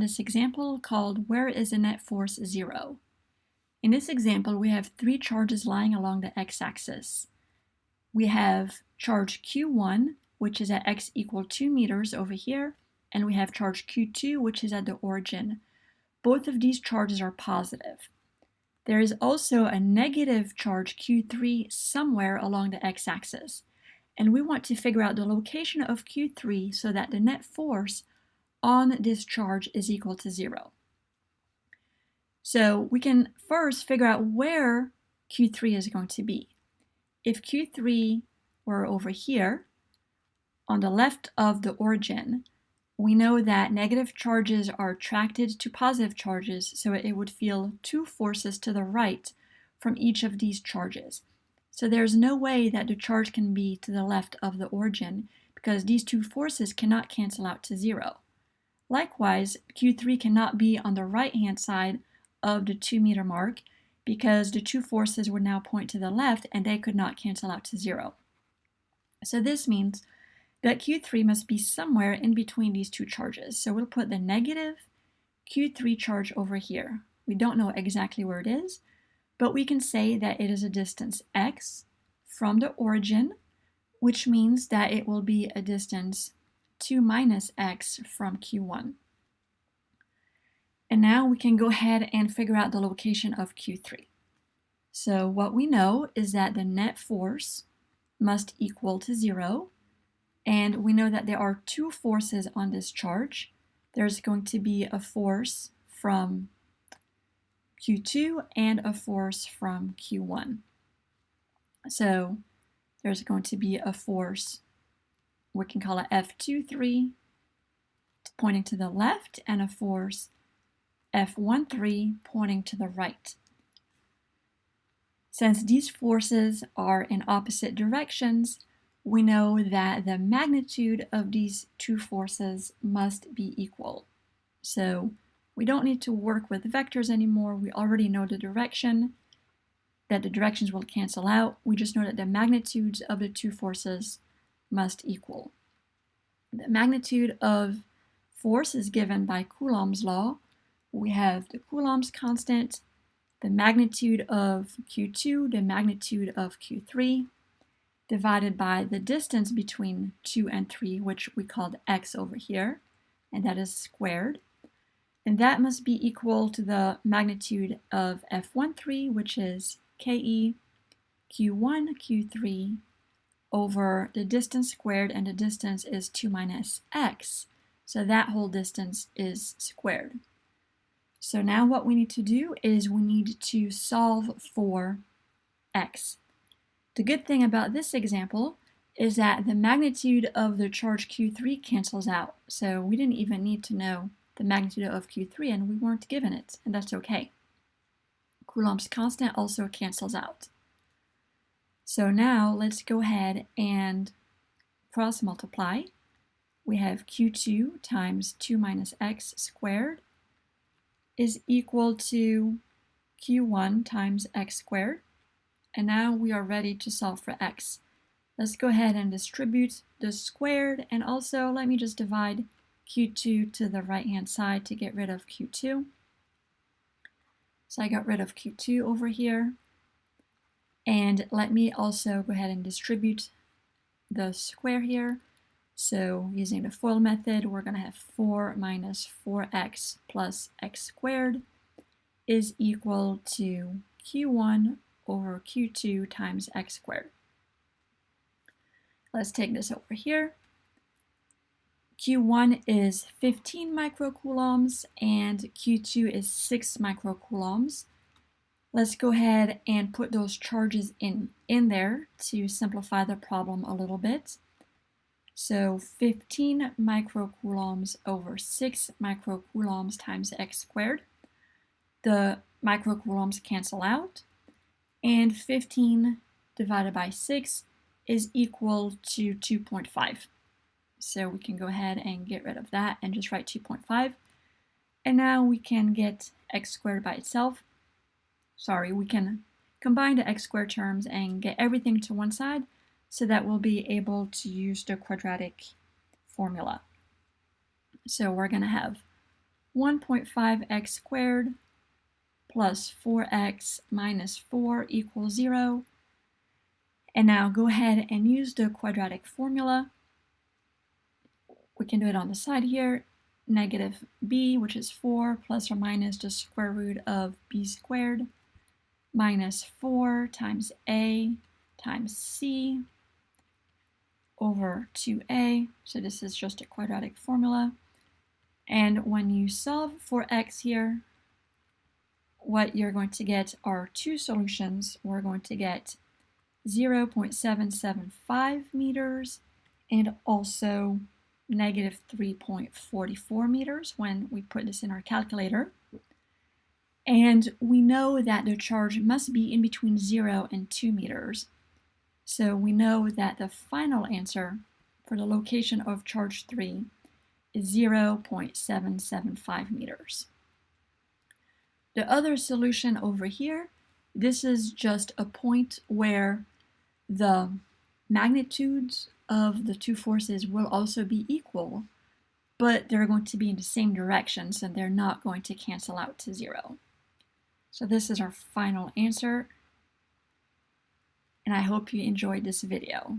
this example called Where is the net force 0? In this example, we have three charges lying along the x-axis. We have charge Q1, which is at x equal 2 meters over here, and we have charge Q2, which is at the origin. Both of these charges are positive. There is also a negative charge Q3 somewhere along the x-axis, and we want to figure out the location of Q3 so that the net force on this charge is equal to 0. So we can first figure out where Q3 is going to be. If Q3 were over here, on the left of the origin, we know that negative charges are attracted to positive charges, so it would feel two forces to the right from each of these charges. So there's no way that the charge can be to the left of the origin because these two forces cannot cancel out to 0. Likewise, Q3 cannot be on the right-hand side of the 2 meter mark because the two forces would now point to the left and they could not cancel out to 0. So this means that Q3 must be somewhere in between these two charges. So we'll put the negative Q3 charge over here. We don't know exactly where it is, but we can say that it is a distance x from the origin, which means that it will be a distance 2 minus x from Q1. And now we can go ahead and figure out the location of Q3. So what we know is that the net force must equal to 0. And we know that there are two forces on this charge. There's going to be a force from Q2 and a force from Q1. So there's going to be a force, we can call it F23, pointing to the left, and a force F13 pointing to the right. Since these forces are in opposite directions, we know that the magnitude of these two forces must be equal. So we don't need to work with vectors anymore. We already know the direction, that the directions will cancel out. We just know that the magnitudes of the two forces must equal. The magnitude of force is given by Coulomb's law. We have the Coulomb's constant, the magnitude of Q2, the magnitude of Q3, divided by the distance between 2 and 3, which we called x over here, and that is squared. And that must be equal to the magnitude of F13, which is Ke Q1 Q3 over the distance squared, and the distance is 2 minus x. So that whole distance is squared. So now what we need to do is we need to solve for x. The good thing about this example is that the magnitude of the charge Q3 cancels out. So we didn't even need to know the magnitude of Q3 and we weren't given it, and that's okay. Coulomb's constant also cancels out. So now let's go ahead and cross multiply. We have Q2 times 2 minus x squared is equal to Q1 times x squared. And now we are ready to solve for x. Let's go ahead and distribute the squared, and also let me just divide Q2 to the right-hand side to get rid of Q2. So I got rid of Q2 over here. And let me also go ahead and distribute the square here. So using the FOIL method, we're going to have 4 minus 4x plus x squared is equal to Q1 over Q2 times x squared. Let's take this over here. Q1 is 15 microcoulombs and Q2 is 6 microcoulombs. Let's go ahead and put those charges in there to simplify the problem a little bit. So 15 microcoulombs over 6 microcoulombs times x squared. The microcoulombs cancel out, and 15 divided by 6 is equal to 2.5. So we can go ahead and get rid of that and just write 2.5. And now we can get x squared by itself. Sorry, we can combine the x squared terms and get everything to one side so that we'll be able to use the quadratic formula. So we're going to have 1.5x squared plus 4x minus 4 equals 0. And now go ahead and use the quadratic formula. We can do it on the side here. Negative b, which is 4, plus or minus the square root of b squared, minus 4 times a times c over 2a. So this is just a quadratic formula. And when you solve for x here, what you're going to get are two solutions. We're going to get 0.775 meters and also negative 3.44 meters when we put this in our calculator. And we know that the charge must be in between 0 and 2 meters. So we know that the final answer for the location of charge 3 is 0.775 meters. The other solution over here, this is just a point where the magnitudes of the two forces will also be equal, but they're going to be in the same direction, so they're not going to cancel out to 0. So this is our final answer, and I hope you enjoyed this video.